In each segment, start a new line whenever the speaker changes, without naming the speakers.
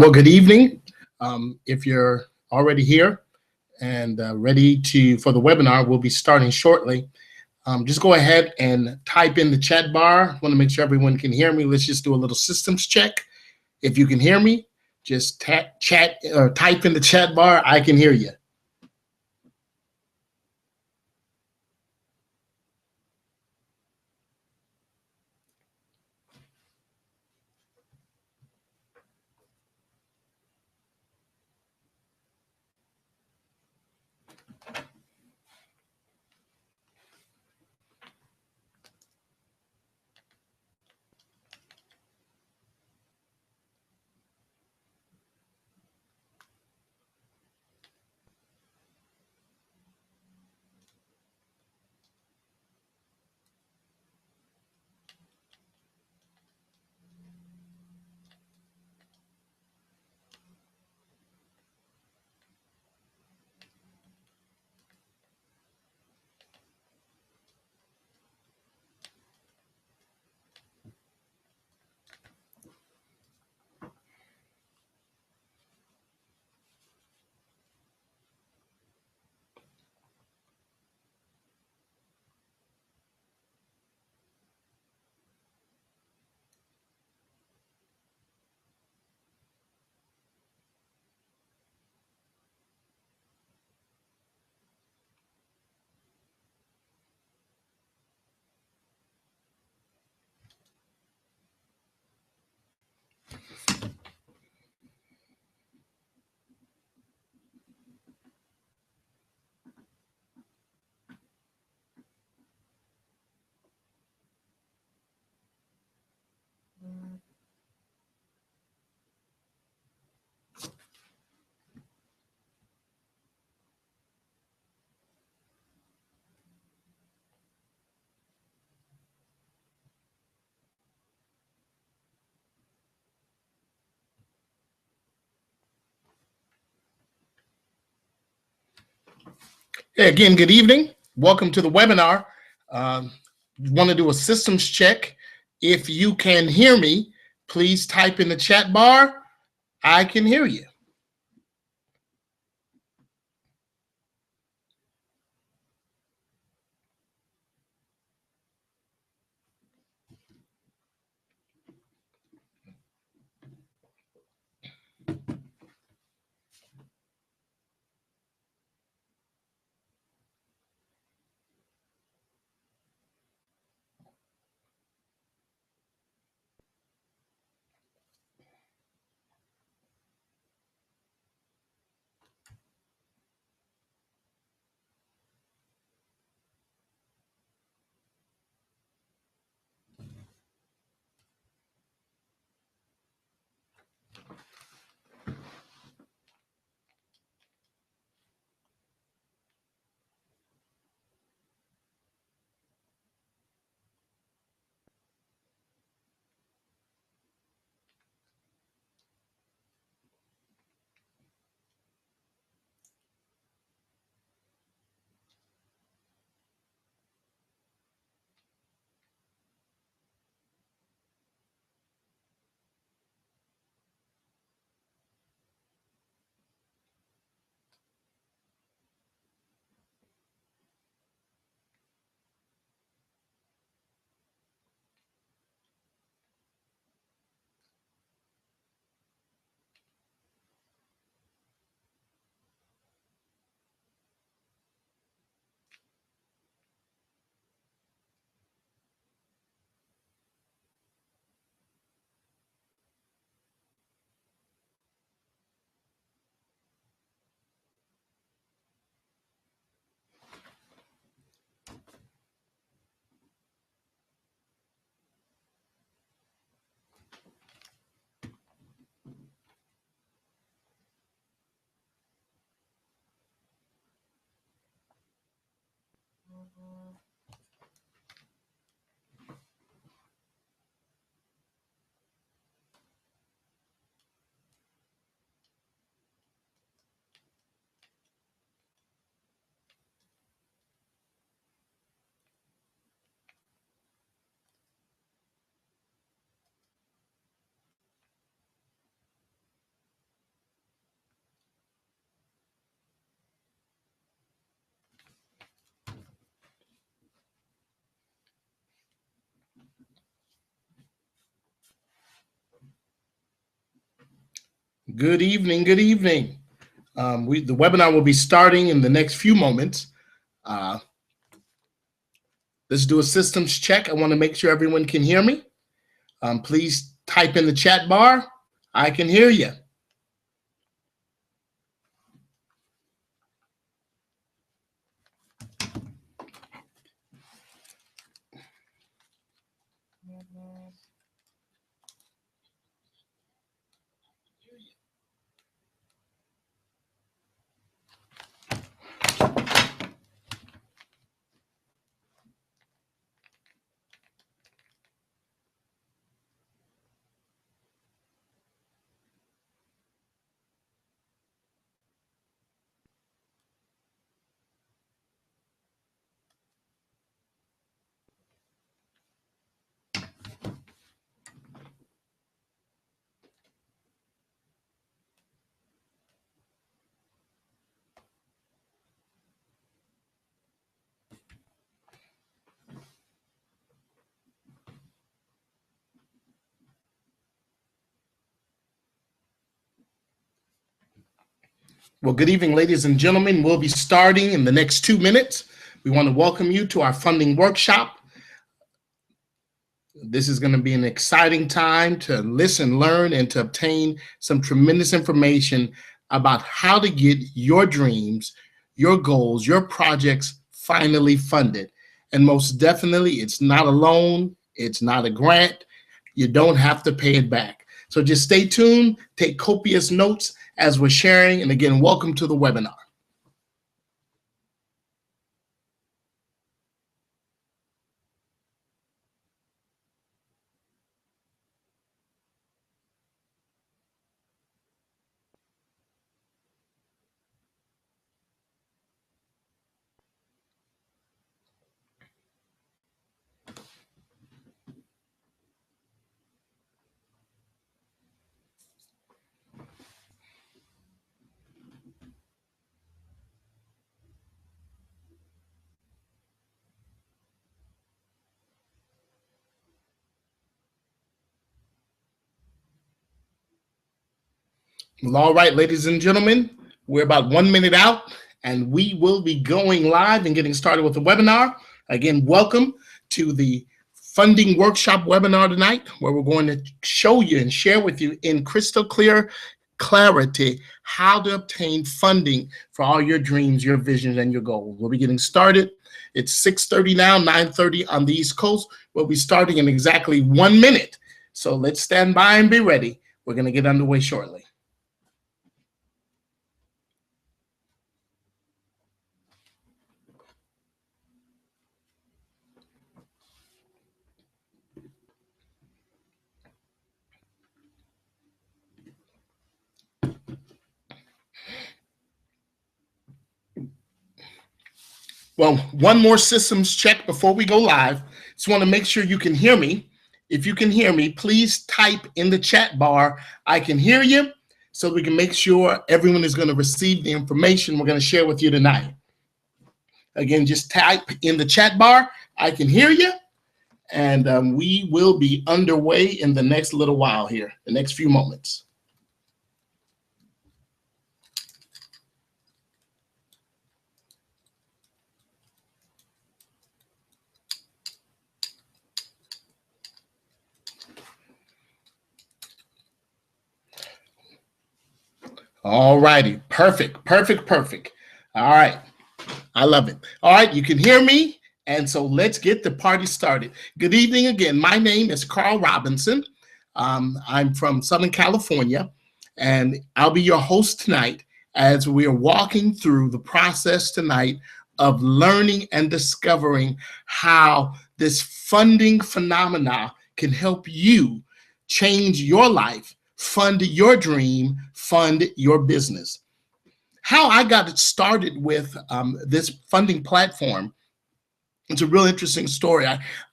Well, good evening. If you're already here and ready for the webinar, we'll be starting shortly. Just go ahead and type in the chat bar. I want to make sure everyone can hear me. Let's just do a little systems check. If you can hear me, just type in the chat bar. I can hear you. Hey, again, good evening. Welcome to the webinar. Want to do a systems check. If you can hear me, please type in the chat bar. I can hear you. Good evening. Good evening. The webinar will be starting in the next few moments. Let's do a systems check. I want to make sure everyone can hear me. Please type in the chat bar. I can hear you. Well, good evening, ladies and gentlemen. We'll be starting in the next 2 minutes. We want to welcome you to our funding workshop. This is going to be an exciting time to listen, learn, and to obtain some tremendous information about how to get your dreams, your goals, your projects finally funded. And most definitely, it's not a loan, it's not a grant. You don't have to pay it back. So just stay tuned, take copious notes as we're sharing. And again, welcome to the webinar. Well, all right, ladies and gentlemen, we're about 1 minute out and we will be going live and getting started with the webinar. Again, welcome to the funding workshop webinar tonight, where we're going to show you and share with you in crystal clear clarity how to obtain funding for all your dreams, your visions, and your goals. We'll be getting started. It's 6:30 now, 9:30 on the East Coast. We'll be starting in exactly 1 minute. So let's stand by and be ready. We're going to get underway shortly. Well, one more systems check before we go live. Just want to make sure you can hear me. If you can hear me, please type in the chat bar, I can hear you, so we can make sure everyone is going to receive the information we're going to share with you tonight. Again, just type in the chat bar, I can hear you, and we will be underway in the next little while here, the next few moments. All righty, perfect. All right, I love it. All right, you can hear me, and so let's get the party started. Good evening again. My name is Carl Robinson. I'm from Southern California, and I'll be your host tonight as we are walking through the process tonight of learning and discovering how this funding phenomena can help you change your life, fund your dream, fund your business. How I got it started with this funding platform, it's a real interesting story.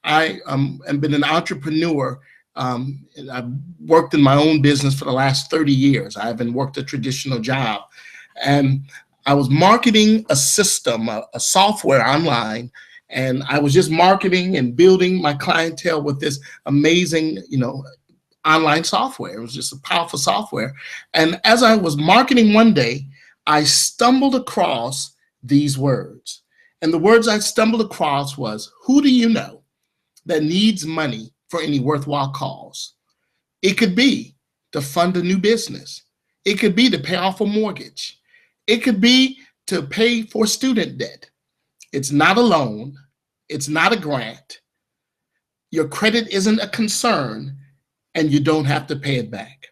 I have been an entrepreneur. I've worked in my own business for the last 30 years. I haven't worked a traditional job. And I was marketing a system, a software online, and I was just marketing and building my clientele with this amazing, online software. It was just a powerful software. And as I was marketing one day, I stumbled across these words. And the words I stumbled across was, who do you know that needs money for any worthwhile cause? It could be to fund a new business. It could be to pay off a mortgage. It could be to pay for student debt. It's not a loan. It's not a grant. Your credit isn't a concern, and you don't have to pay it back.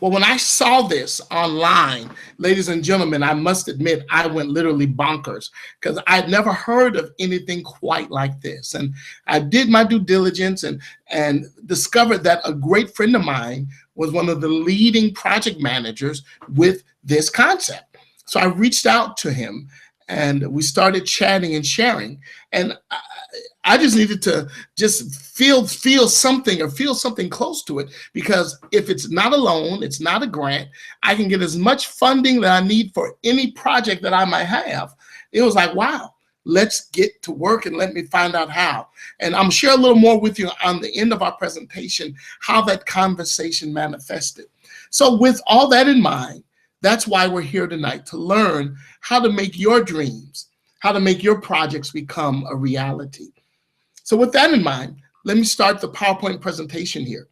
Well, when I saw this online, ladies and gentlemen, I must admit I went literally bonkers because I'd never heard of anything quite like this. And I did my due diligence and discovered that a great friend of mine was one of the leading project managers with this concept. So I reached out to him and we started chatting and sharing. And I just needed to just feel something or feel something close to it, because if it's not a loan, it's not a grant, I can get as much funding that I need for any project that I might have. It was like, wow, let's get to work and let me find out how. And I'm share a little more with you on the end of our presentation, how that conversation manifested. So with all that in mind, that's why we're here tonight, to learn how to make your dreams, how to make your projects become a reality. So with that in mind, let me start the PowerPoint presentation here.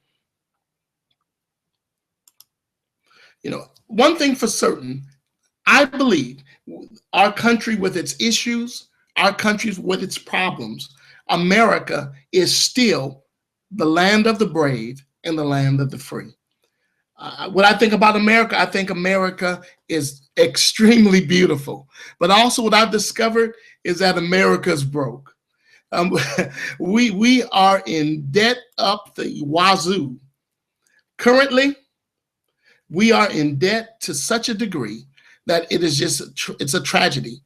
One thing for certain, I believe our country with its issues, our country with its problems, America is still the land of the brave and the land of the free. When I think about America, I think America is extremely beautiful. But also what I've discovered is that America's broke. We are in debt up the wazoo. Currently, we are in debt to such a degree that it is it's a tragedy.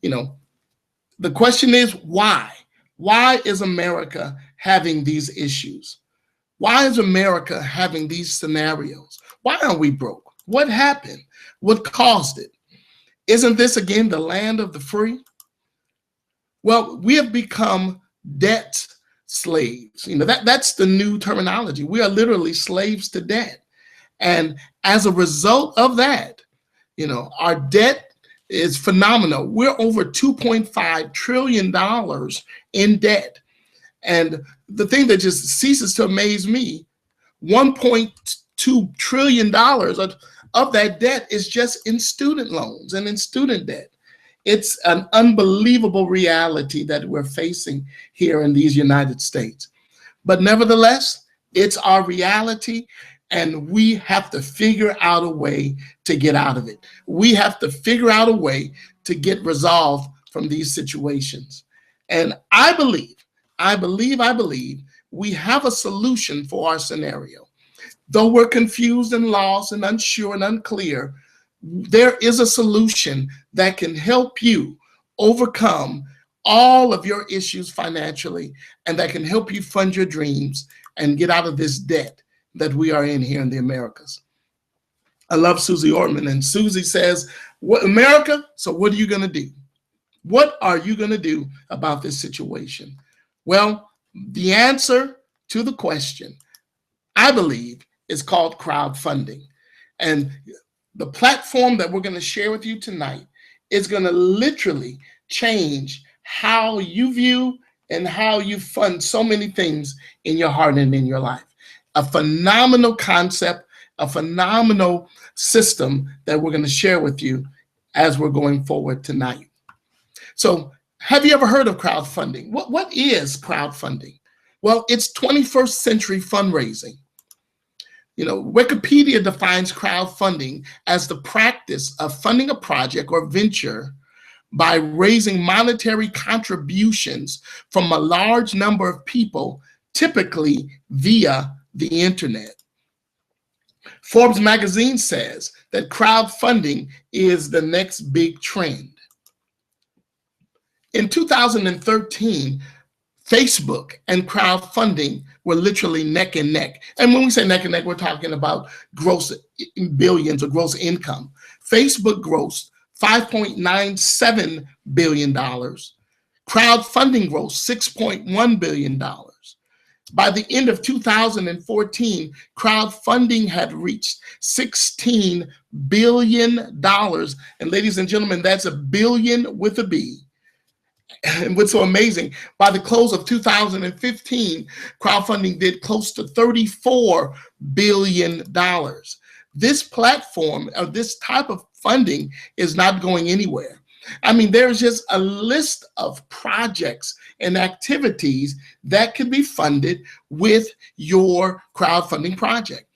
The question is why? Why is America having these issues? Why is America having these scenarios? Why are we broke? What happened? What caused it? Isn't this again the land of the free? Well, we have become debt slaves. That's the new terminology. We are literally slaves to debt. And as a result of that, our debt is phenomenal. We're over $2.5 trillion in debt. And the thing that just ceases to amaze me, $1.2 trillion of that debt is just in student loans and in student debt. It's an unbelievable reality that we're facing here in these United States. But nevertheless, it's our reality, and we have to figure out a way to get out of it. We have to figure out a way to get resolved from these situations. And I believe we have a solution for our scenario. Though we're confused and lost and unsure and unclear, there is a solution that can help you overcome all of your issues financially, and that can help you fund your dreams and get out of this debt that we are in here in the Americas. I love Susie Ortman, and Susie says, "What, America? So what are you going to do? What are you going to do about this situation?" Well, the answer to the question, I believe, is called crowdfunding. And the platform that we're going to share with you tonight is going to literally change how you view and how you fund so many things in your heart and in your life. A phenomenal concept, a phenomenal system that we're going to share with you as we're going forward tonight. So have you ever heard of crowdfunding? What is crowdfunding? Well, it's 21st century fundraising. Wikipedia defines crowdfunding as the practice of funding a project or venture by raising monetary contributions from a large number of people, typically via the internet. Forbes magazine says that crowdfunding is the next big trend. In 2013, Facebook and crowdfunding were literally neck and neck. And when we say neck and neck, we're talking about gross billions or gross income. Facebook grossed $5.97 billion. Crowdfunding grossed $6.1 billion. By the end of 2014, crowdfunding had reached $16 billion. And ladies and gentlemen, that's a billion with a B. And what's so amazing, by the close of 2015, crowdfunding did close to $34 billion. This platform, or this type of funding, is not going anywhere. I mean, there's just a list of projects and activities that can be funded with your crowdfunding project.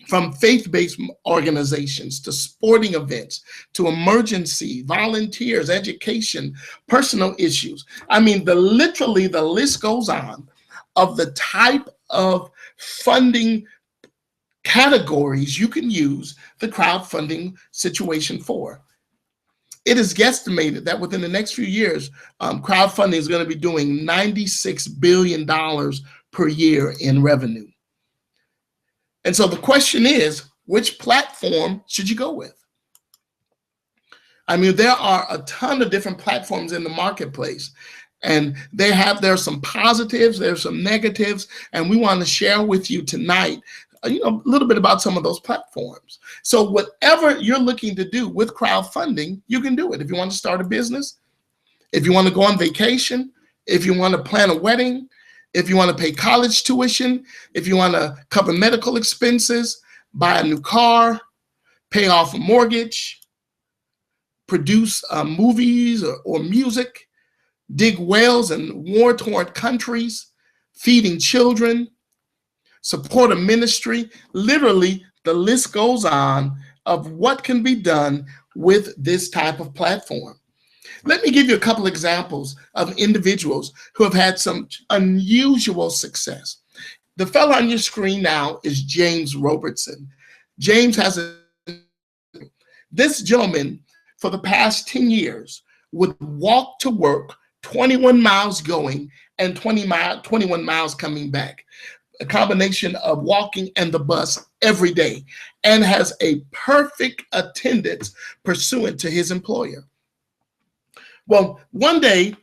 From faith-based organizations to sporting events to emergency, volunteers, education, personal issues. I mean, literally the list goes on of the type of funding categories you can use the crowdfunding situation for. It is guesstimated that within the next few years, crowdfunding is going to be doing $96 billion per year in revenue. And so the question is, which platform should you go with? I mean, there are a ton of different platforms in the marketplace, and there are some positives, there's some negatives, and we want to share with you tonight a little bit about some of those platforms. So whatever you're looking to do with crowdfunding, you can do it. If you want to start a business, if you want to go on vacation, if you want to plan a wedding, if you want to pay college tuition, if you want to cover medical expenses, buy a new car, pay off a mortgage, produce movies or music, dig wells in war-torn countries, feeding children, support a ministry. Literally, the list goes on of what can be done with this type of platform. Let me give you a couple examples of individuals who have had some unusual success. The fellow on your screen now is James Robertson. James this gentleman for the past 10 years would walk to work 21 miles going and 21 miles coming back. A combination of walking and the bus every day, and has a perfect attendance pursuant to his employer. Well, one day,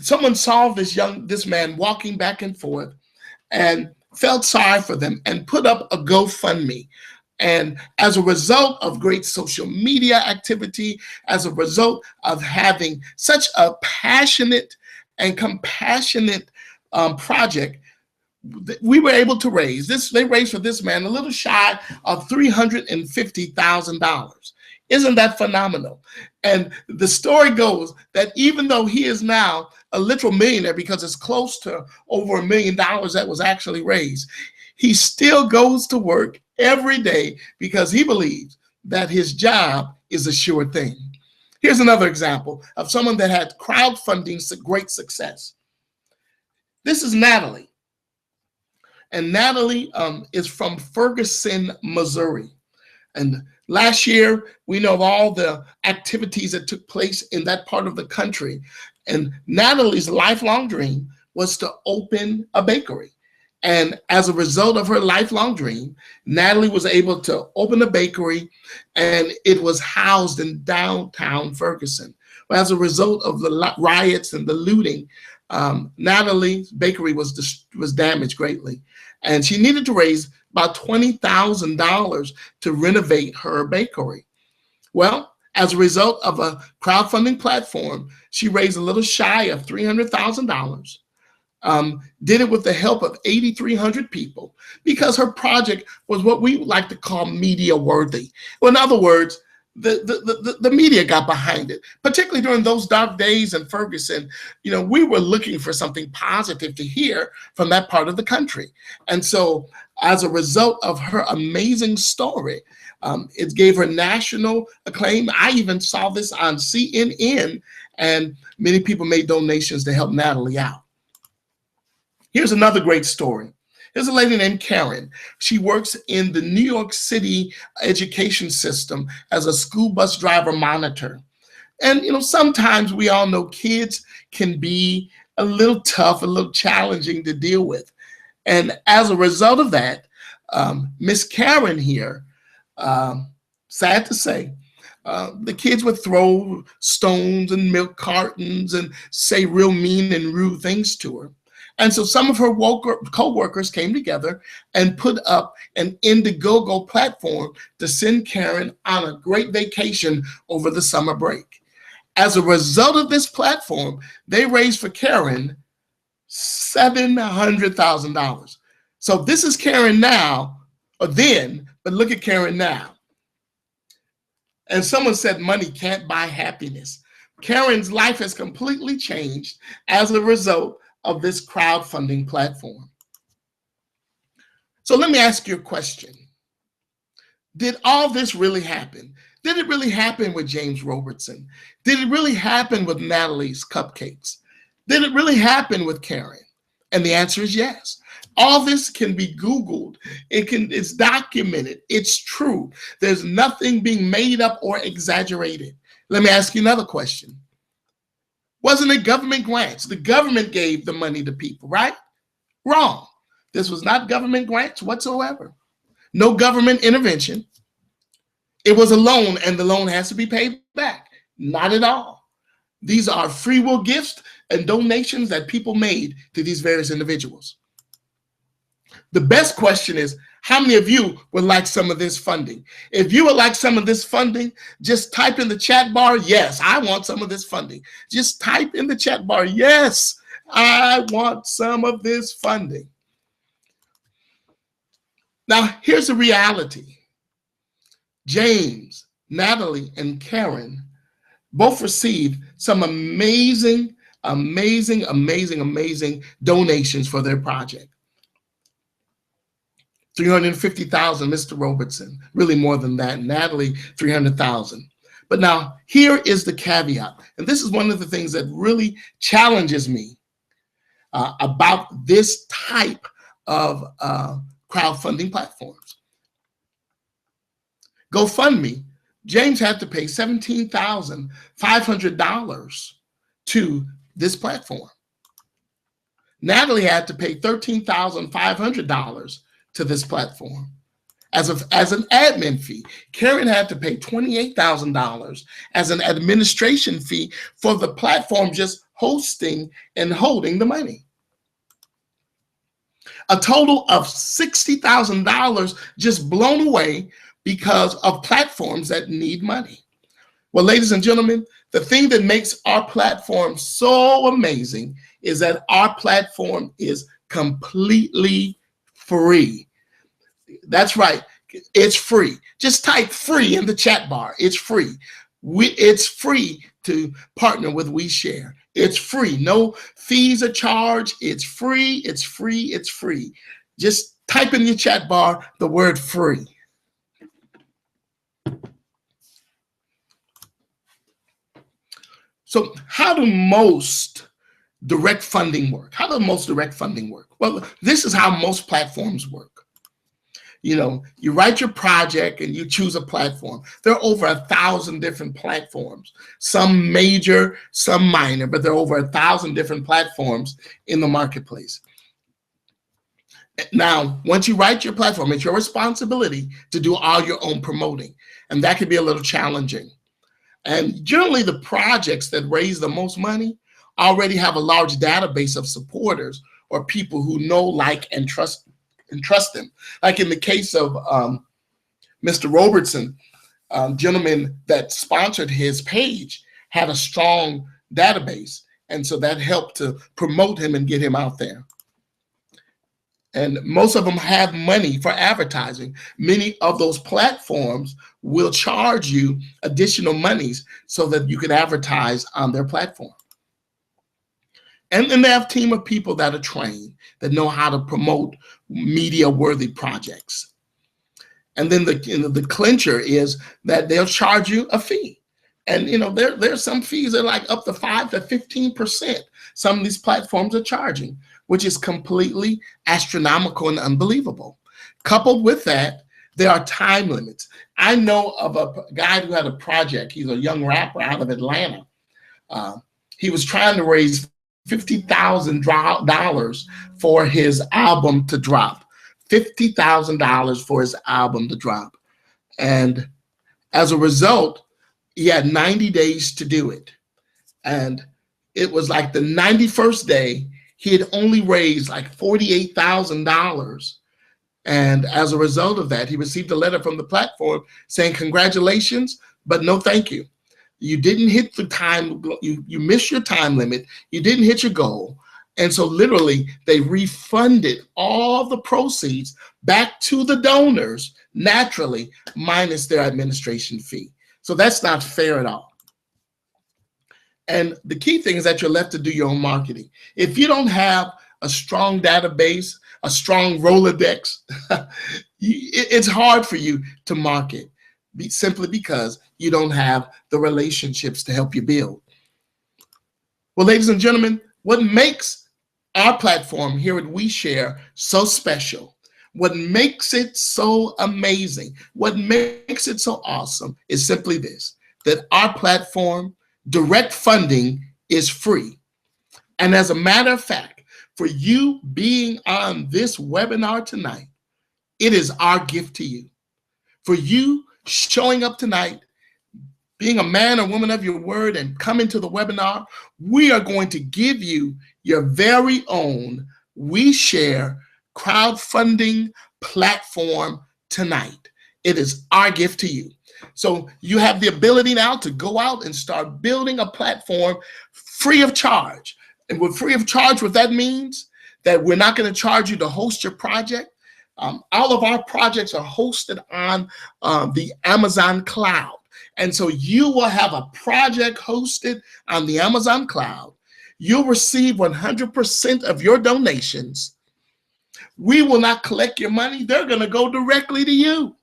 someone saw this man walking back and forth and felt sorry for them and put up a GoFundMe. And as a result of great social media activity, as a result of having such a passionate and compassionate project, we were able to raise this. They raised for this man a little shy of $350,000. Isn't that phenomenal? And the story goes that even though he is now a literal millionaire because it's close to over $1 million that was actually raised, he still goes to work every day because he believes that his job is a sure thing. Here's another example of someone that had crowdfunding great success. This is Natalie. And Natalie is from Ferguson, Missouri. And last year, we know of all the activities that took place in that part of the country. And Natalie's lifelong dream was to open a bakery. And as a result of her lifelong dream, Natalie was able to open a bakery, and it was housed in downtown Ferguson. Well, as a result of the riots and the looting, Natalie's bakery was damaged greatly, and she needed to raise about $20,000 to renovate her bakery. Well, as a result of a crowdfunding platform, she raised a little shy of $300,000. Did it with the help of 8,300 people because her project was what we like to call media worthy. Well, in other words, the media got behind it, particularly during those dark days in Ferguson. We were looking for something positive to hear from that part of the country. And so as a result of her amazing story, it gave her national acclaim. I even saw this on CNN, and many people made donations to help Natalie out. Here's another great story. There's a lady named Karen. She works in the New York City education system as a school bus driver monitor. And, sometimes we all know kids can be a little tough, a little challenging to deal with. And as a result of that, Miss Karen here, sad to say, the kids would throw stones and milk cartons and say real mean and rude things to her. And so some of her co-workers came together and put up an Indiegogo platform to send Karen on a great vacation over the summer break. As a result of this platform, they raised for Karen $700,000. So this is Karen now, or then, but look at Karen now. And someone said money can't buy happiness. Karen's life has completely changed as a result of this crowdfunding platform. So let me ask you a question. Did all this really happen? Did it really happen with James Robertson? Did it really happen with Natalie's Cupcakes? Did it really happen with Karen? And the answer is yes. All this can be Googled. It's documented. It's true. There's nothing being made up or exaggerated. Let me ask you another question. Wasn't it government grants? The government gave the money to people, right? Wrong. This was not government grants whatsoever. No government intervention. It was a loan, and the loan has to be paid back. Not at all. These are free will gifts and donations that people made to these various individuals. The best question is, how many of you would like some of this funding? If you would like some of this funding, just type in the chat bar, yes, I want some of this funding. Just type in the chat bar, yes, I want some of this funding. Now, here's the reality. James, Natalie, and Karen both received some amazing donations for their project. $350,000, Mr. Robertson, really more than that. Natalie, $300,000. But now here is the caveat, and this is one of the things that really challenges me about this type of crowdfunding platforms. GoFundMe, James had to pay $17,500 to this platform. Natalie had to pay $13,500 to this platform as an admin fee. Karen had to pay $28,000 as an administration fee for the platform just hosting and holding the money. A total of $60,000 just blown away because of platforms that need money. Well, ladies and gentlemen, the thing that makes our platform so amazing is that our platform is completely free. That's right, it's free. Just type free in the chat bar. It's free. It's free to partner with WeShare. It's free. No fees are charged. It's free. It's free. It's free. Just type in your chat bar the word free. So how do most direct funding work? How does most direct funding work? Well, this is how most platforms work. You know, you write your project and you choose a platform. There are over 1,000 different platforms, some major, some minor, but there are over 1,000 different platforms in the marketplace. Now, once you write your platform, it's your responsibility to do all your own promoting, and that can be a little challenging. And generally, the projects that raise the most money already have a large database of supporters or people who know, like, and trust them. Like in the case of Mr. Robertson, gentleman that sponsored his page had a strong database, and so that helped to promote him and get him out there. And most of them have money for advertising. Many of those platforms will charge you additional monies so that you can advertise on their platform. And then they have a team of people that are trained, that know how to promote media-worthy projects. And then the clincher is that they'll charge you a fee. And there's some fees that are like up to 5 to 15%. Some of these platforms are charging, which is completely astronomical and unbelievable. Coupled with that, there are time limits. I know of a guy who had a project. He's a young rapper out of Atlanta. He was trying to raise $50,000 for his album to drop. $50,000 for his album to drop. And as a result, he had 90 days to do it. And it was like the 91st day, he had only raised like $48,000. And as a result of that, he received a letter from the platform saying, congratulations, but no thank you. You didn't hit the time, you missed your time limit, you didn't hit your goal. And so literally they refunded all the proceeds back to the donors naturally, minus their administration fee. So that's not fair at all. And the key thing is that you're left to do your own marketing. If you don't have a strong database, a strong Rolodex, it's hard for you to market simply because you don't have the relationships to help you build. Well, ladies and gentlemen, what makes our platform here at WeShare so special, what makes it so amazing, what makes it so awesome is simply this, that our platform, direct funding, is free. And as a matter of fact, for you being on this webinar tonight, it is our gift to you. For you showing up tonight, being a man or woman of your word and coming to the webinar, we are going to give you your very own WeShare crowdfunding platform tonight. It is our gift to you. So you have the ability now to go out and start building a platform free of charge. And with free of charge, what that means, that we're not going to charge you to host your project. All of our projects are hosted on the Amazon cloud. And so you will have a project hosted on the Amazon cloud. You'll receive 100% of your donations. We will not collect your money. They're going to go directly to you.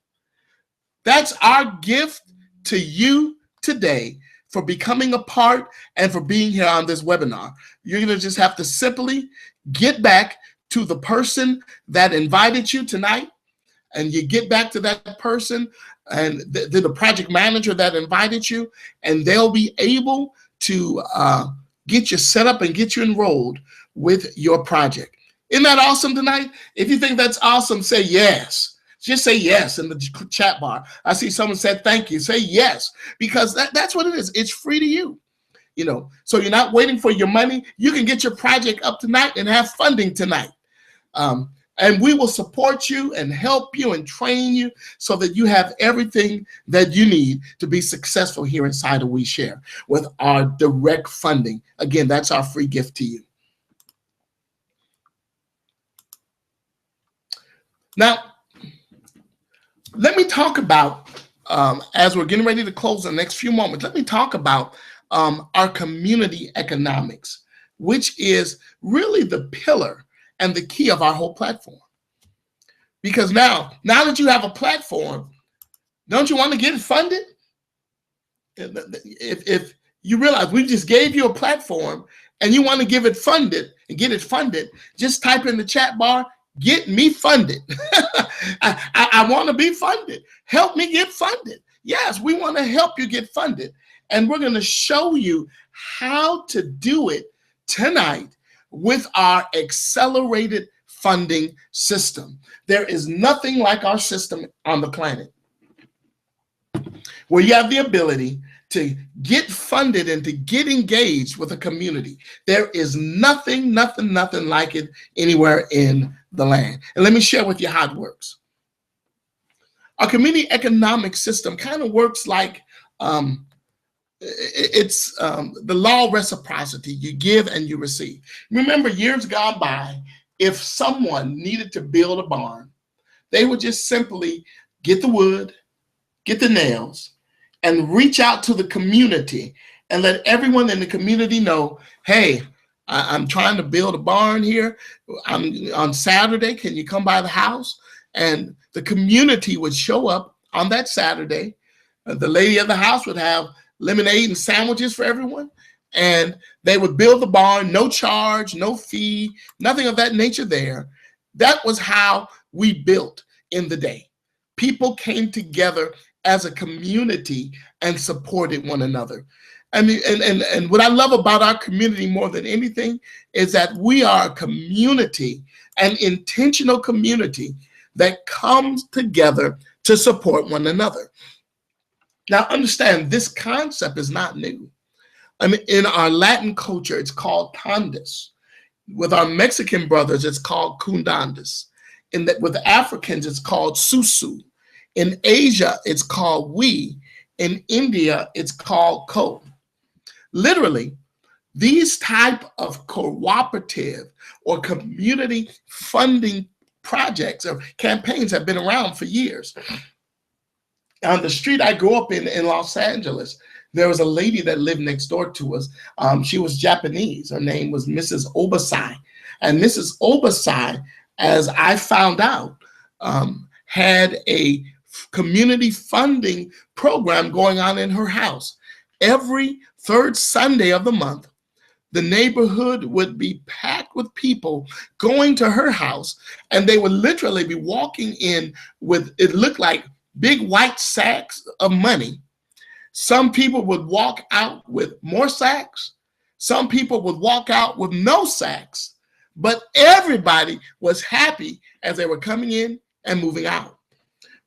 That's our gift to you today for becoming a part and for being here on this webinar. You're going to just have to simply get back to the person that invited you tonight, and you get back to that person and the project manager that invited you, and they'll be able to get you set up and get you enrolled with your project. Isn't that awesome tonight? If you think that's awesome, say yes. Just say yes in the chat bar. I see someone said thank you. Say yes, because that's what it is. It's free to you. You know, so you're not waiting for your money. You can get your project up tonight and have funding tonight. And we will support you and help you and train you so that you have everything that you need to be successful here inside of WeShare with our direct funding. Again, that's our free gift to you. Now, let me talk about, as we're getting ready to close in the next few moments, let me talk about our community economics, which is really the pillar and the key of our whole platform. Because now that you have a platform, don't you want to get it funded? If you realize we just gave you a platform and you want to give it funded and get it funded, just type in the chat bar, get me funded. I want to be funded. Help me get funded. Yes, we want to help you get funded. And we're going to show you how to do it tonight with our accelerated funding system. There is nothing like our system on the planet where you have the ability to get funded and to get engaged with a community. There is nothing like it anywhere in the land. And let me share with you how it works. Our community economic system kind of works like it's the law of reciprocity. You give and you receive. Remember, years gone by, if someone needed to build a barn, they would just simply get the wood, get the nails, and reach out to the community and let everyone in the community know, hey, I'm trying to build a barn here. I'm on Saturday. Can you come by the house? And the community would show up on that Saturday. The lady of the house would have lemonade and sandwiches for everyone. And they would build the barn, no charge, no fee, nothing of that nature there. That was how we built in the day. People came together as a community and supported one another. And what I love about our community more than anything is that we are a community, an intentional community that comes together to support one another. Now, understand, this concept is not new. I mean, in our Latin culture, it's called tandis. With our Mexican brothers, it's called cundandas. With Africans, it's called susu. In Asia, it's called we. In India, it's called ko. Literally, these type of cooperative or community funding projects or campaigns have been around for years. On the street I grew up in Los Angeles, there was a lady that lived next door to us. She was Japanese. Her name was Mrs. Obasai. And Mrs. Obasai, as I found out, had a community funding program going on in her house. Every third Sunday of the month, the neighborhood would be packed with people going to her house, and they would literally be walking in with, it looked like big white sacks of money. Some people would walk out with more sacks. Some people would walk out with no sacks, but everybody was happy as they were coming in and moving out.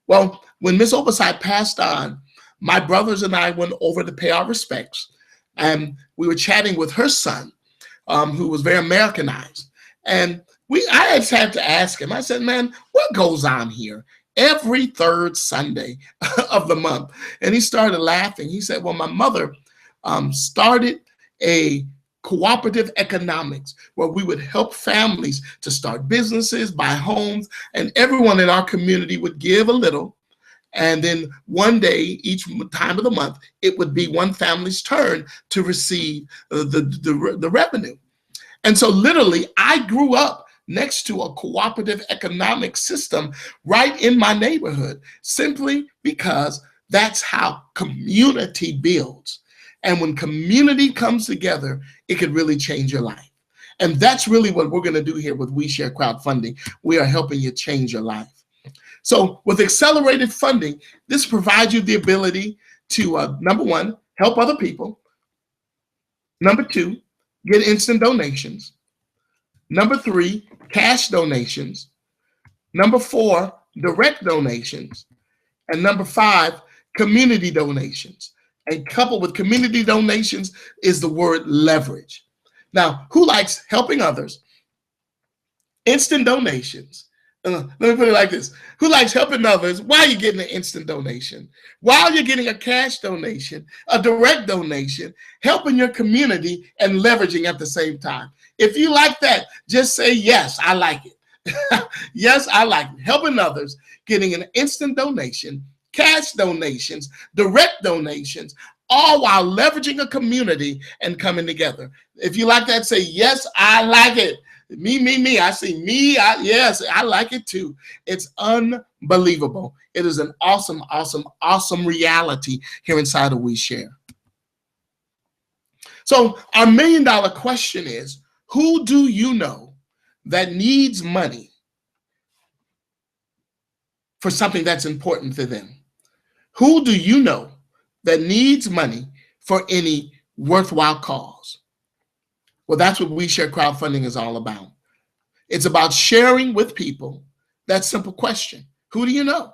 Well, when Miss Oversight passed on, my brothers and I went over to pay our respects, and we were chatting with her son, who was very Americanized. And I just had to ask him, I said, man, what goes on here every third Sunday of the month? And he started laughing. He said, well, my mother started a cooperative economics where we would help families to start businesses, buy homes, and everyone in our community would give a little. And then one day, each time of the month, it would be one family's turn to receive the revenue. And so literally, I grew up next to a cooperative economic system right in my neighborhood, simply because that's how community builds. And when community comes together, it can really change your life. And that's really what we're going to do here with We Share Crowdfunding. We are helping you change your life. So with accelerated funding, this provides you the ability to, number one, help other people. Number two, get instant donations. Number three, cash donations. Number four, direct donations. And number five, community donations. And coupled with community donations is the word leverage. Now, who likes helping others? Instant donations. Let me put it like this. Who likes helping others while you're getting an instant donation, while you're getting a cash donation, a direct donation, helping your community and leveraging at the same time? If you like that, just say, yes, I like it. Yes, I like it. Helping others, getting an instant donation, cash donations, direct donations, all while leveraging a community and coming together. If you like that, say, yes, I like it. Me. I see me. Yes, I like it too. It's unbelievable. It is an awesome, awesome, awesome reality here inside of We Share. So our $1 million question is, who do you know that needs money for something that's important to them? Who do you know that needs money for any worthwhile cause? Well, that's what We Share Crowdfunding is all about. It's about sharing with people that simple question. Who do you know?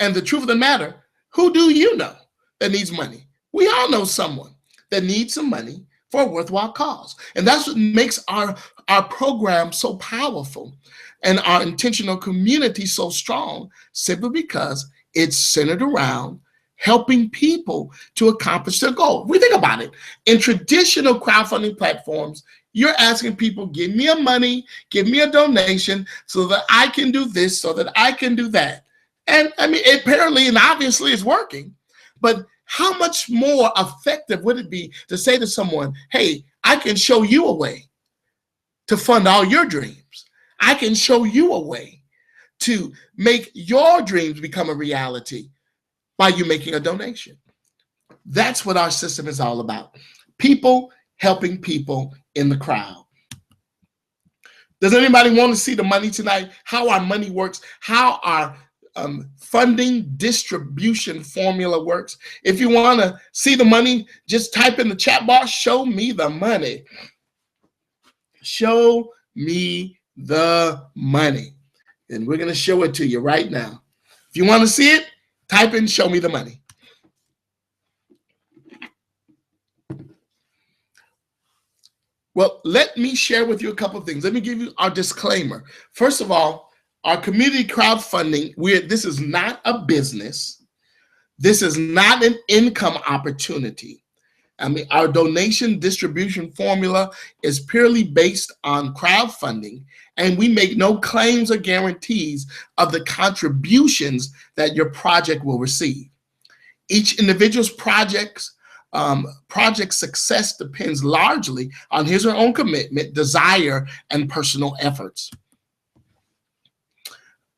And the truth of the matter, who do you know that needs money? We all know someone that needs some money for a worthwhile cause. And that's what makes our program so powerful and our intentional community so strong, simply because it's centered around helping people to accomplish their goal. We think about it. In traditional crowdfunding platforms, you're asking people, give me a money, give me a donation so that I can do this, so that I can do that. And I mean, apparently and obviously it's working, but how much more effective would it be to say to someone, hey, I can show you a way to fund all your dreams. I can show you a way to make your dreams become a reality by you making a donation. That's what our system is all about. People helping people in the crowd. Does anybody want to see the money tonight? How our money works, how our funding distribution formula works? If you want to see the money, just type in the chat bar, show me the money. Show me the money. And we're going to show it to you right now. If you want to see it, type in show me the money. Well, let me share with you a couple of things. Let me give you our disclaimer. First of all, our community crowdfunding, this is not a business. This is not an income opportunity. I mean, our donation distribution formula is purely based on crowdfunding, and we make no claims or guarantees of the contributions that your project will receive. Each individual's project success depends largely on his or her own commitment, desire, and personal efforts.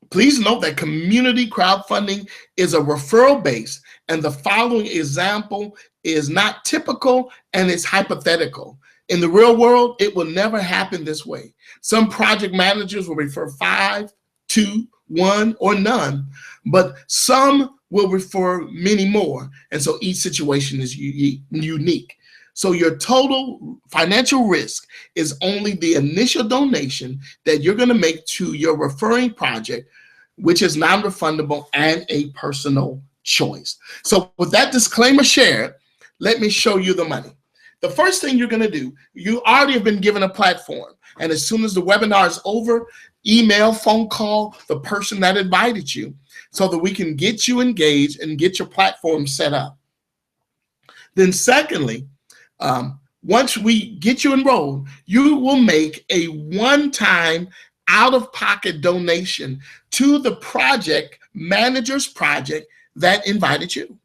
Please note that community crowdfunding is a referral base, and the following example is not typical and it's hypothetical. In the real world, it will never happen this way. Some project managers will refer 5, 2, 1, or none, but some will refer many more, and so each situation is unique. So your total financial risk is only the initial donation that you're going to make to your referring project, which is non-refundable and a personal choice. So with that disclaimer shared, let me show you the money. The first thing you're going to do, you already have been given a platform, and as soon as the webinar is over, email, phone call the person that invited you so that we can get you engaged and get your platform set up. Then secondly, once we get you enrolled, you will make a one-time out-of-pocket donation to the project manager's project that invited you.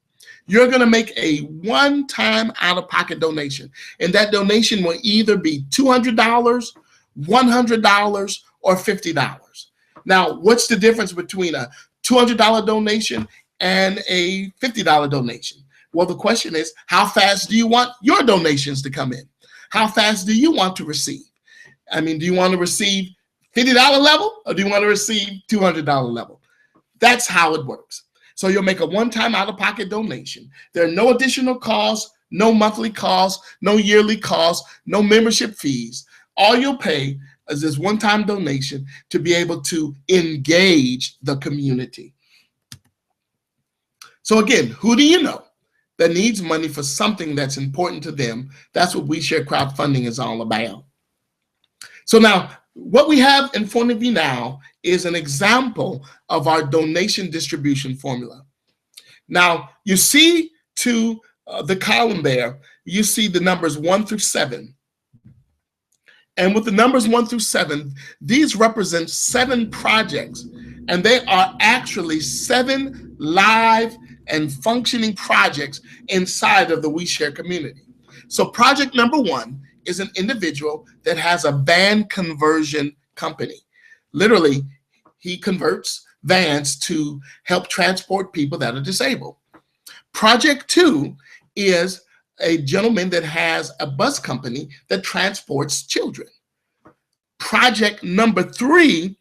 You're going to make a one-time out-of-pocket donation, and that donation will either be $200, $100, or $50. Now, what's the difference between a $200 donation and a $50 donation? Well, the question is, how fast do you want your donations to come in? How fast do you want to receive? I mean, do you want to receive $50 level, or do you want to receive $200 level? That's how it works. So you'll make a one-time out-of-pocket donation. There are no additional costs, no monthly costs, no yearly costs, no membership fees. All you'll pay is this one-time donation to be able to engage the community. So again, who do you know that needs money for something that's important to them? That's what We Share Crowdfunding is all about. So now, what we have in front of you now is an example of our donation distribution formula. Now, you see to the column there, you see the numbers 1 through 7. And with the numbers 1 through 7, these represent 7 projects, and they are actually 7 live and functioning projects inside of the We Share community. So project number 1 is an individual that has a van conversion company. Literally, he converts vans to help transport people that are disabled. Project 2 is a gentleman that has a bus company that transports children. Project number 3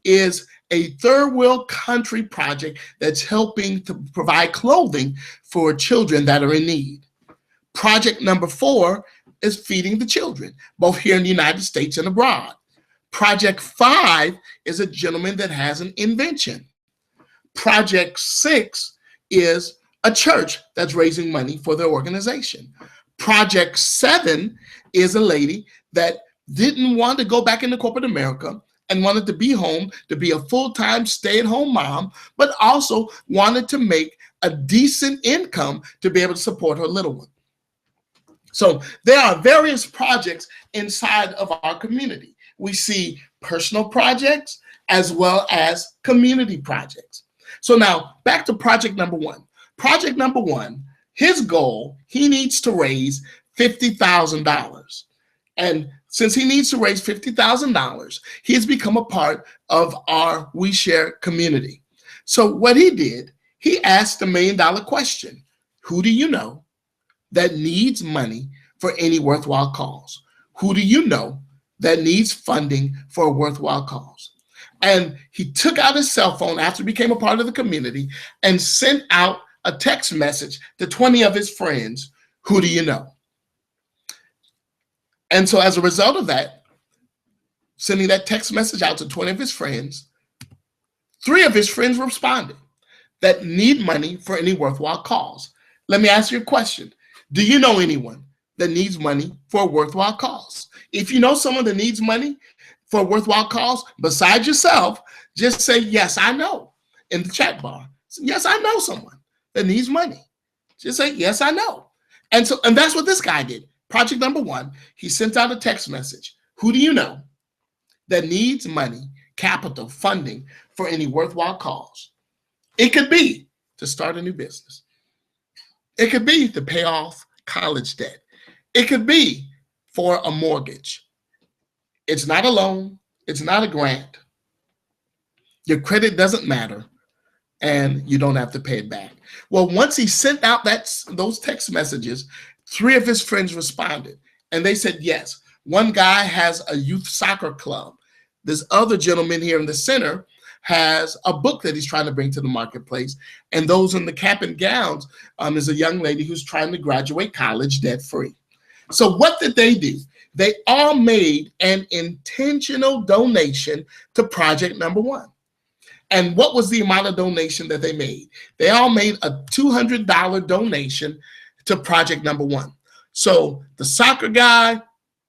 is a third world country project that's helping to provide clothing for children that are in need. Project number 4 is feeding the children, both here in the United States and abroad. Project 5 is a gentleman that has an invention. Project 6 is a church that's raising money for their organization. Project 7 is a lady that didn't want to go back into corporate America and wanted to be home to be a full-time stay-at-home mom, but also wanted to make a decent income to be able to support her little one. So there are various projects inside of our community. We see personal projects as well as community projects. So now back to project number 1. Project number 1, his goal, he needs to raise $50,000. And since he needs to raise $50,000, he has become a part of our We Share community. So what he did, he asked the $1 million question: who do you know that needs money for any worthwhile cause? Who do you know that needs funding for a worthwhile cause? And he took out his cell phone after he became a part of the community and sent out a text message to 20 of his friends: who do you know? And so as a result of that, sending that text message out to 20 of his friends, 3 of his friends responded that need money for any worthwhile cause. Let me ask you a question. Do you know anyone that needs money for a worthwhile cause. If you know someone that needs money for a worthwhile cause, besides yourself, just say, yes, I know, in the chat bar. So, yes, I know someone that needs money. Just say, yes, I know. And that's what this guy did. Project number one, he sent out a text message. Who do you know that needs money, capital, funding for any worthwhile cause? It could be to start a new business. It could be to pay off college debt. It could be for a mortgage. It's not a loan. It's not a grant. Your credit doesn't matter, and you don't have to pay it back. Well, once he sent out those text messages, 3 of his friends responded, and they said yes. One guy has a youth soccer club. This other gentleman here in the center has a book that he's trying to bring to the marketplace. And those in the cap and gowns is a young lady who's trying to graduate college debt-free. So what did they do? They all made an intentional donation to project number one. And what was the amount of donation that they made? They all made a $200 donation to project number one. So the soccer guy,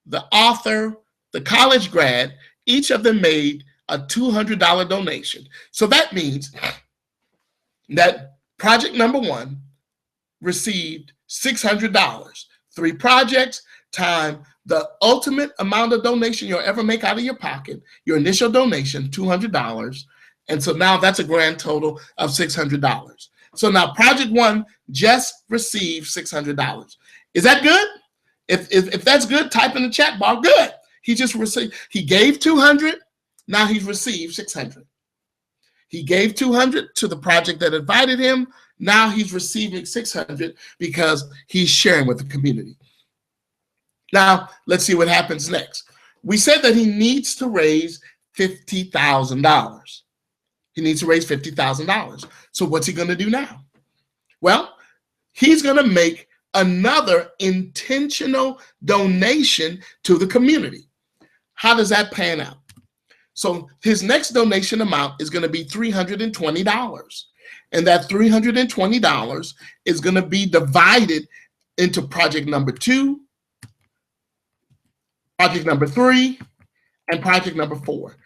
the author, the college grad, each of them made a $200 donation. So that means that project number one received $600. 3 projects times the ultimate amount of donation you'll ever make out of your pocket, your initial donation, $200. And so now that's a grand total of $600. So now project one just received $600. Is that good? If that's good, type in the chat bar, good. He just received, he gave 200, now he's received 600. He gave 200 to the project that invited him, now he's receiving 600 because he's sharing with the community. Now, let's see what happens next. We said that he needs to raise $50,000. He needs to raise $50,000. So what's he going to do now? Well, he's going to make another intentional donation to the community. How does that pan out? So his next donation amount is going to be $320. And that $320 is going to be divided into project number 2, project number 3, and project number 4.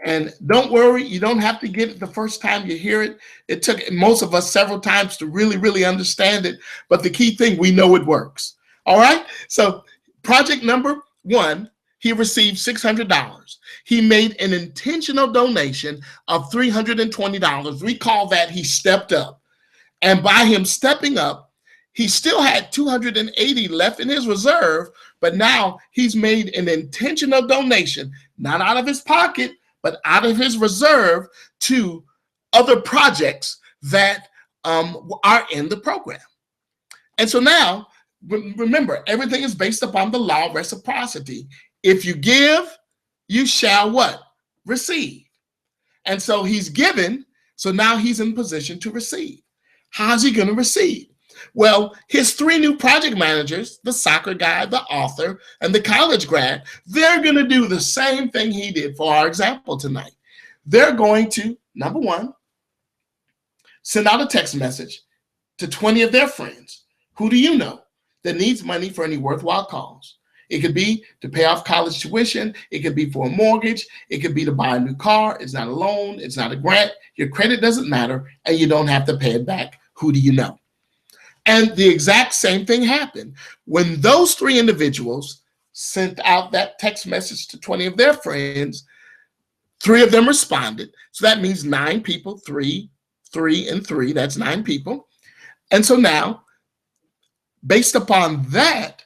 And don't worry, you don't have to get it the first time you hear it. It took most of us several times to really understand it. But the key thing, we know it works. All right. So project number 1, he received $600. He made an intentional donation of $320. Recall that he stepped up. And by him stepping up, he still had $280 left in his reserve. But now he's made an intentional donation, not out of his pocket, but out of his reserve to other projects that are in the program. And so now, remember, everything is based upon the law of reciprocity. If you give, you shall what? Receive. And so he's given, so now he's in position to receive. How's he going to receive? Well, his 3 new project managers, the soccer guy, the author, and the college grad, they're going to do the same thing he did for our example tonight. They're going to, number 1, send out a text message to 20 of their friends. Who do you know that needs money for any worthwhile cause? It could be to pay off college tuition. It could be for a mortgage. It could be to buy a new car. It's not a loan. It's not a grant. Your credit doesn't matter, and you don't have to pay it back. Who do you know? And the exact same thing happened. When those 3 individuals sent out that text message to 20 of their friends, 3 of them responded. So that means 9 people, 3, 3, and 3. That's 9 people. And so now, based upon that,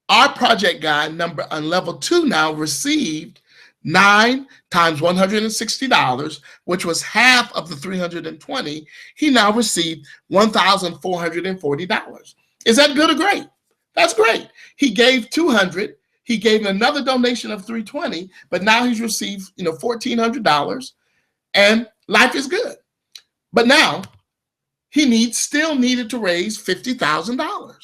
our project guy on level 2 now received 9 times $160, which was half of the 320. He now received $1,440. Is that good or great? That's great. He gave 200. He gave another donation of 320, but now he's received, $1,400, and life is good. But now he still needed to raise $50,000,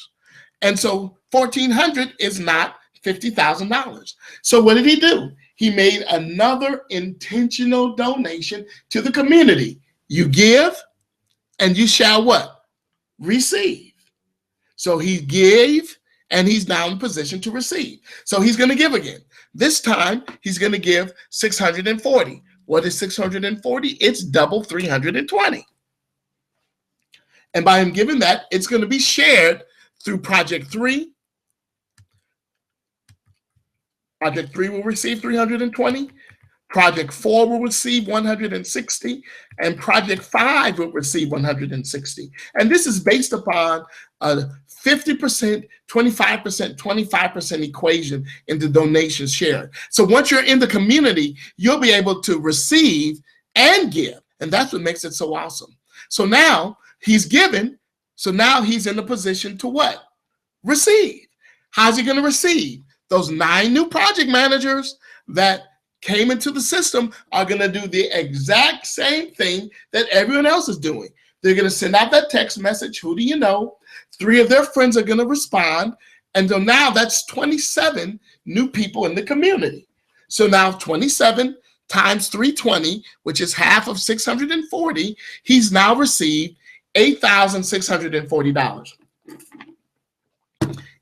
and so $1,400 is not $50,000. So what did he do? He made another intentional donation to the community. You give, and you shall what? Receive. So he gave and he's now in position to receive. So he's going to give again. This time, he's going to give 640. What is 640? It's double 320. And by him giving that, it's going to be shared through Project 3. Project 3 will receive 320. Project 4 will receive 160, and Project 5 will receive 160. And this is based upon a 50%, 25%, 25% equation in the donations shared. So once you're in the community, you'll be able to receive and give, and that's what makes it so awesome. So now he's given, so now he's in a position to what? Receive. How's he going to receive? Those 9 new project managers that came into the system are going to do the exact same thing that everyone else is doing. They're going to send out that text message, who do you know? 3 of their friends are going to respond. And so now that's 27 new people in the community. So now 27 times 320, which is half of 640, he's now received $8,640.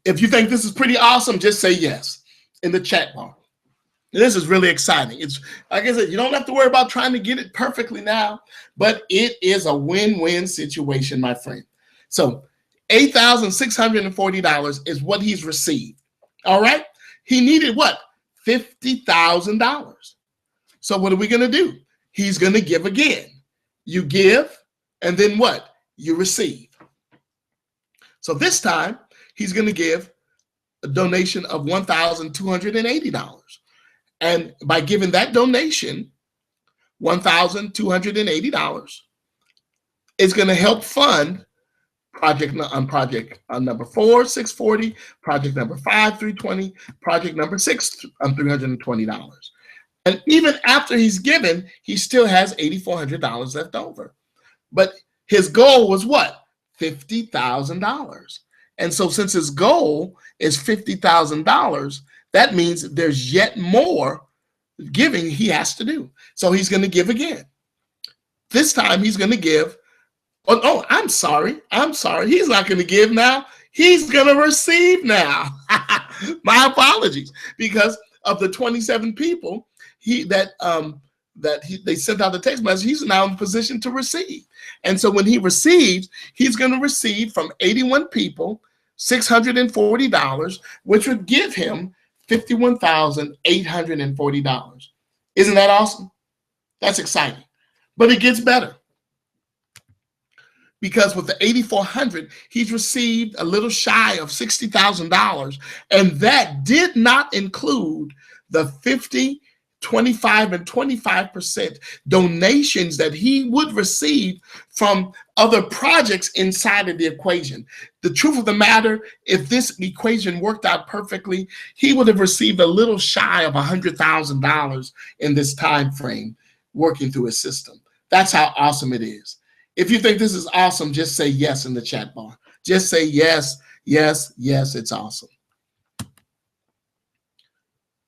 If you think this is pretty awesome, just say yes in the chat bar. This is really exciting. It's like I said, you don't have to worry about trying to get it perfectly now, but it is a win-win situation, my friend. So $8,640 is what he's received. All right. He needed what? $50,000. So what are we going to do? He's going to give again. You give, and then what? You receive. So this time he's going to give a donation of $1,280. And by giving that donation, $1,280, it's going to help fund project number 4, 640, project number 5, 320, project number 6, $320. And even after he's given, he still has $8,400 left over. But his goal was what? $50,000. And so since his goal is $50,000, that means there's yet more giving he has to do. So he's going to give again. This time he's going to give. Oh, I'm sorry. He's not going to give now. He's going to receive now. My apologies. Because of the 27 people they sent out the text message, he's now in position to receive. And so when he receives, he's going to receive from 81 people $640, which would give him $51,840. Isn't that awesome? That's exciting. But it gets better. Because with the $8,400, he's received a little shy of $60,000. And that did not include the 50, 25, and 25% donations that he would receive from other projects inside of the equation. The truth of the matter, if this equation worked out perfectly, he would have received a little shy of $100,000 in this time frame working through his system. That's how awesome it is. If you think this is awesome, just say yes in the chat bar. Just say yes, yes, yes, it's awesome.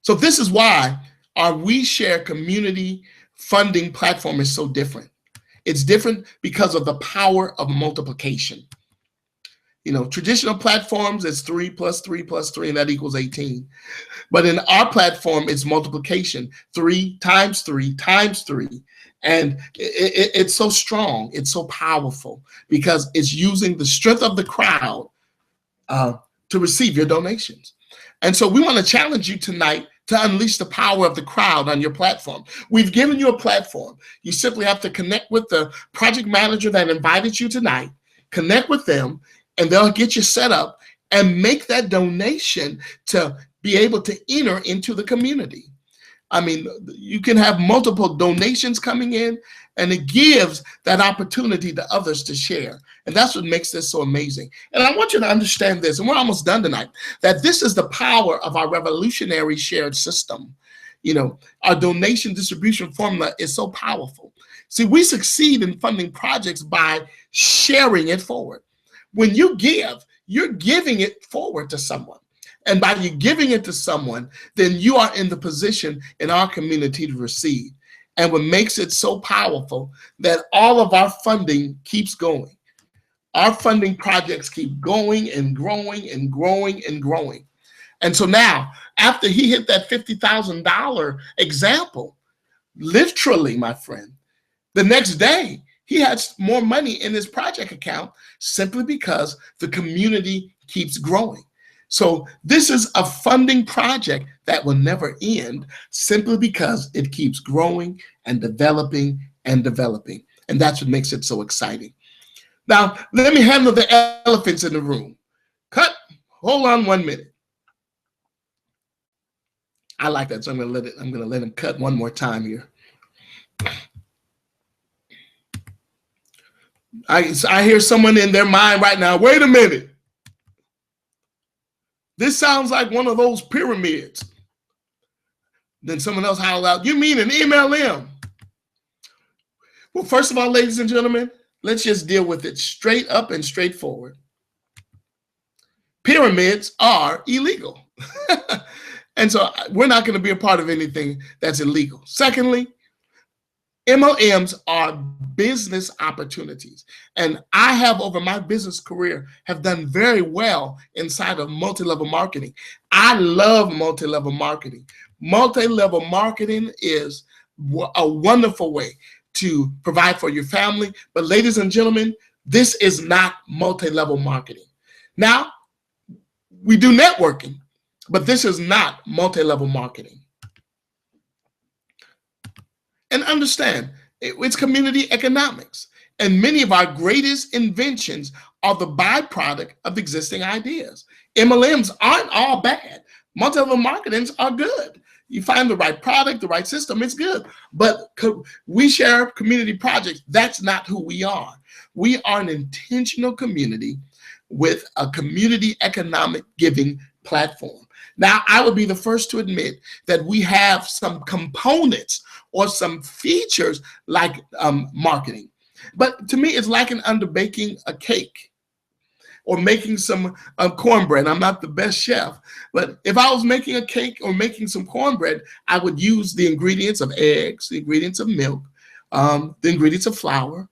So this is why our WeShare community funding platform is so different. It's different because of the power of multiplication. You know, traditional platforms, it's 3 plus 3 plus 3, and that equals 18. But in our platform, it's multiplication, 3 times 3 times 3. And it's so strong, it's so powerful, because it's using the strength of the crowd to receive your donations. And so we want to challenge you tonight to unleash the power of the crowd on your platform. We've given you a platform. You simply have to connect with the project manager that invited you tonight, connect with them, and they'll get you set up and make that donation to be able to enter into the community. I mean, you can have multiple donations coming in, and it gives that opportunity to others to share. And that's what makes this so amazing. And I want you to understand this, and we're almost done tonight, that this is the power of our revolutionary shared system. You know, our donation distribution formula is so powerful. See, we succeed in funding projects by sharing it forward. When you give, you're giving it forward to someone. And by you giving it to someone, then you are in the position in our community to receive. And what makes it so powerful that all of our funding keeps going. Our funding projects keep going and growing and growing and growing. And so now, after he hit that $50,000 example, literally, my friend, the next day, he had more money in his project account simply because the community keeps growing. So this is a funding project that will never end simply because it keeps growing and developing and developing. And that's what makes it so exciting. Now, let me handle the elephants in the room. Cut. Hold on 1 minute. I like that, so I'm going to let him cut one more time here. I hear someone in their mind right now, wait a minute. This sounds like one of those pyramids. Then someone else howled out, you mean an MLM? Well, first of all, ladies and gentlemen, let's just deal with it straight up and straightforward. Pyramids are illegal. And so we're not going to be a part of anything that's illegal. Secondly, MLMs are business opportunities. And I have, over my business career, have done very well inside of multi-level marketing. I love multi-level marketing. Multi-level marketing is a wonderful way to provide for your family. But ladies and gentlemen, this is not multi-level marketing. Now, we do networking, but this is not multi-level marketing. And understand, it's community economics. And many of our greatest inventions are the byproduct of existing ideas. MLMs aren't all bad. Multi-level marketings are good. You find the right product, the right system, it's good. But we share community projects. That's not who we are. We are an intentional community with a community economic giving platform. Now, I would be the first to admit that we have some components or some features like marketing. But to me, it's like under baking a cake or making some cornbread. I'm not the best chef, but if I was making a cake or making some cornbread, I would use the ingredients of eggs, the ingredients of milk, the ingredients of flour,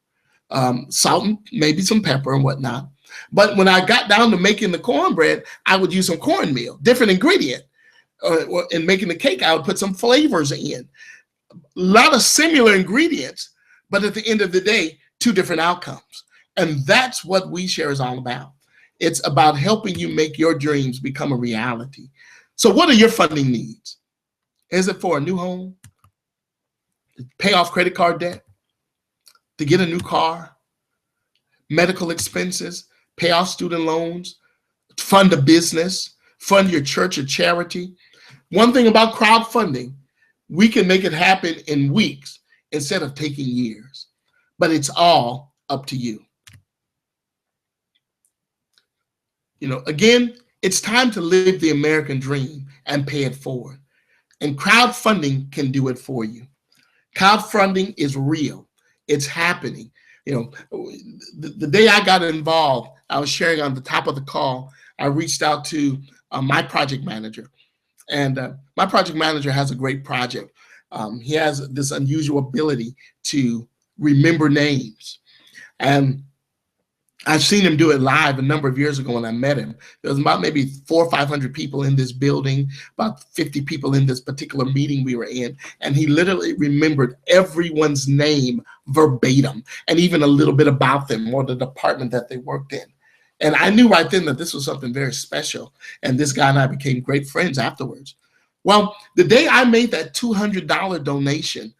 salt, and maybe some pepper and whatnot. But when I got down to making the cornbread, I would use some cornmeal, different ingredient. In making the cake, I would put some flavors in. A lot of similar ingredients, but at the end of the day, two different outcomes. And that's what We Share is all about. It's about helping you make your dreams become a reality. So what are your funding needs? Is it for a new home? Pay off credit card debt? To get a new car? Medical expenses? Pay off student loans? Fund a business? Fund your church or charity? One thing about crowdfunding, we can make it happen in weeks instead of taking years. But it's all up to you. You know, again, it's time to live the American dream and pay it forward. And crowdfunding can do it for you. Crowdfunding is real. It's happening. You know, the day I got involved, I was sharing on the top of the call, I reached out to my project manager. And my project manager has a great project. He has this unusual ability to remember names. And I've seen him do it live a number of years ago when I met him. There was about maybe 400 or 500 people in this building, about 50 people in this particular meeting we were in. And he literally remembered everyone's name verbatim and even a little bit about them or the department that they worked in. And I knew right then that this was something very special. And this guy and I became great friends afterwards. Well, the day I made that $200 donation,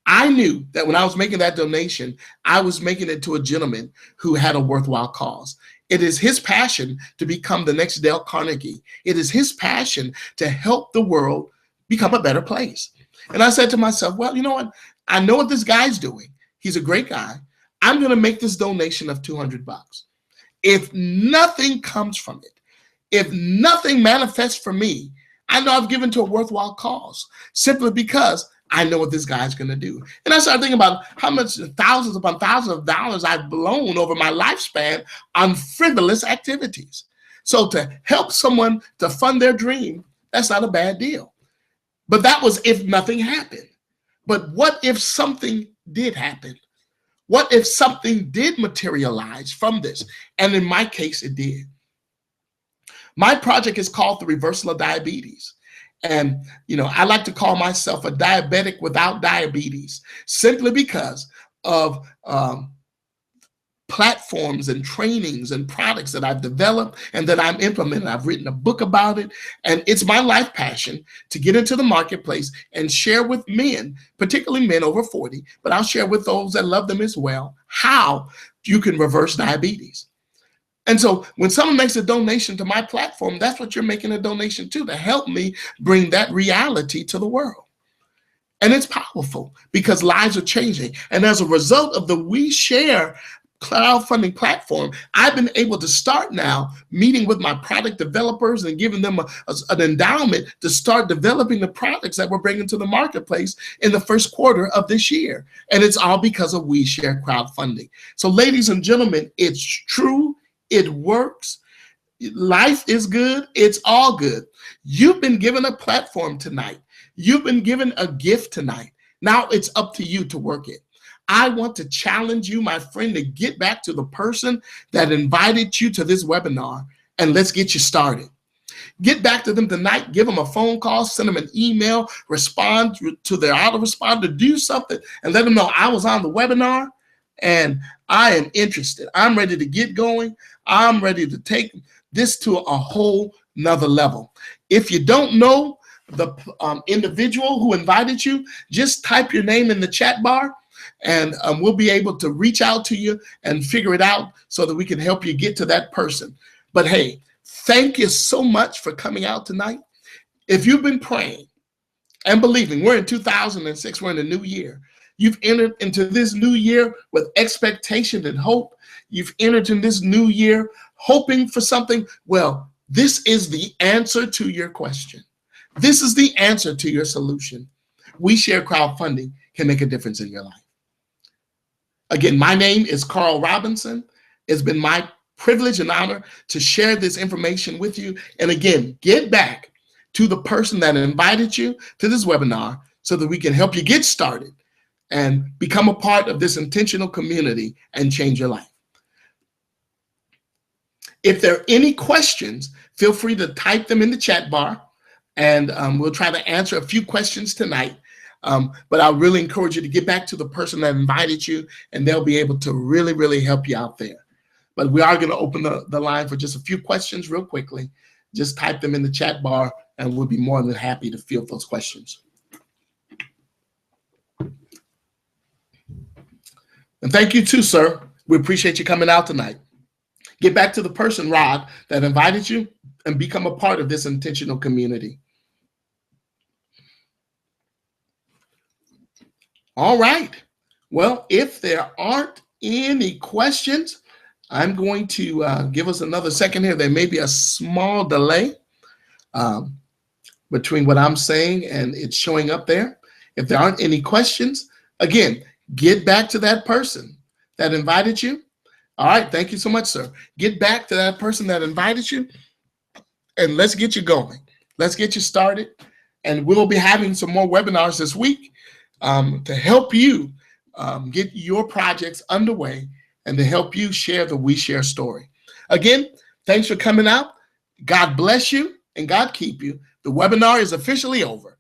I knew that when I was making that donation, I was making it to a gentleman who had a worthwhile cause. It is his passion to become the next Dale Carnegie. It is his passion to help the world become a better place. And I said to myself, well, you know what? I know what this guy's doing. He's a great guy. I'm going to make this donation of $200. If nothing comes from it, if nothing manifests for me, I know I've given to a worthwhile cause simply because I know what this guy's going to do. And I started thinking about how much thousands upon thousands of dollars I've blown over my lifespan on frivolous activities. So to help someone to fund their dream, that's not a bad deal. But that was if nothing happened. But what if something did happen? What if something did materialize from this? And in my case, it did. My project is called The Reversal of Diabetes. And, I like to call myself a diabetic without diabetes, simply because of platforms and trainings and products that I've developed and that I'm implementing. I've written a book about it, and it's my life passion to get into the marketplace and share with men, particularly men over 40, but I'll share with those that love them as well, how you can reverse diabetes. And so when someone makes a donation to my platform, that's what you're making a donation to help me bring that reality to the world. And it's powerful because lives are changing. And as a result of the We Share crowdfunding platform, I've been able to start now meeting with my product developers and giving them an endowment to start developing the products that we're bringing to the marketplace in the first quarter of this year. And it's all because of We Share crowdfunding. So ladies and gentlemen, it's true. It works. Life is good. It's all good. You've been given a platform tonight. You've been given a gift tonight. Now it's up to you to work it. I want to challenge you, my friend, to get back to the person that invited you to this webinar, and let's get you started. Get back to them tonight. Give them a phone call, send them an email, respond to their autoresponder, do something, and let them know I was on the webinar and I am interested. I'm ready to get going. I'm ready to take this to a whole nother level. If you don't know the individual who invited you, just type your name in the chat bar, and we'll be able to reach out to you and figure it out so that we can help you get to that person. But hey, thank you so much for coming out tonight. If you've been praying and believing, we're in 2006, we're in a new year. You've entered into this new year with expectation and hope. You've entered in this new year hoping for something. Well, this is the answer to your question. This is the answer to your solution. We Share crowdfunding can make a difference in your life. Again, my name is Carl Robinson. It's been my privilege and honor to share this information with you. And again, get back to the person that invited you to this webinar so that we can help you get started and become a part of this intentional community and change your life. If there are any questions, feel free to type them in the chat bar, and we'll try to answer a few questions tonight. But I really encourage you to get back to the person that invited you, and they'll be able to really, really help you out there. But we are going to open the line for just a few questions real quickly. Just type them in the chat bar, and we'll be more than happy to field those questions. And thank you too, sir. We appreciate you coming out tonight. Get back to the person, Rod, that invited you and become a part of this intentional community. All right. Well, if there aren't any questions, I'm going to give us another second here. There may be a small delay between what I'm saying and it's showing up there. If there aren't any questions, again, get back to that person that invited you. All right. Thank you so much, sir. Get back to that person that invited you, and let's get you going. Let's get you started. And we'll be having some more webinars this week to help you get your projects underway and to help you share the We Share story. Again, thanks for coming out. God bless you and God keep you. The webinar is officially over.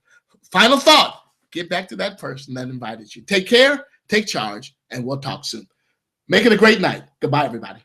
Final thought, get back to that person that invited you. Take care, take charge, and we'll talk soon. Make it a great night. Goodbye, everybody.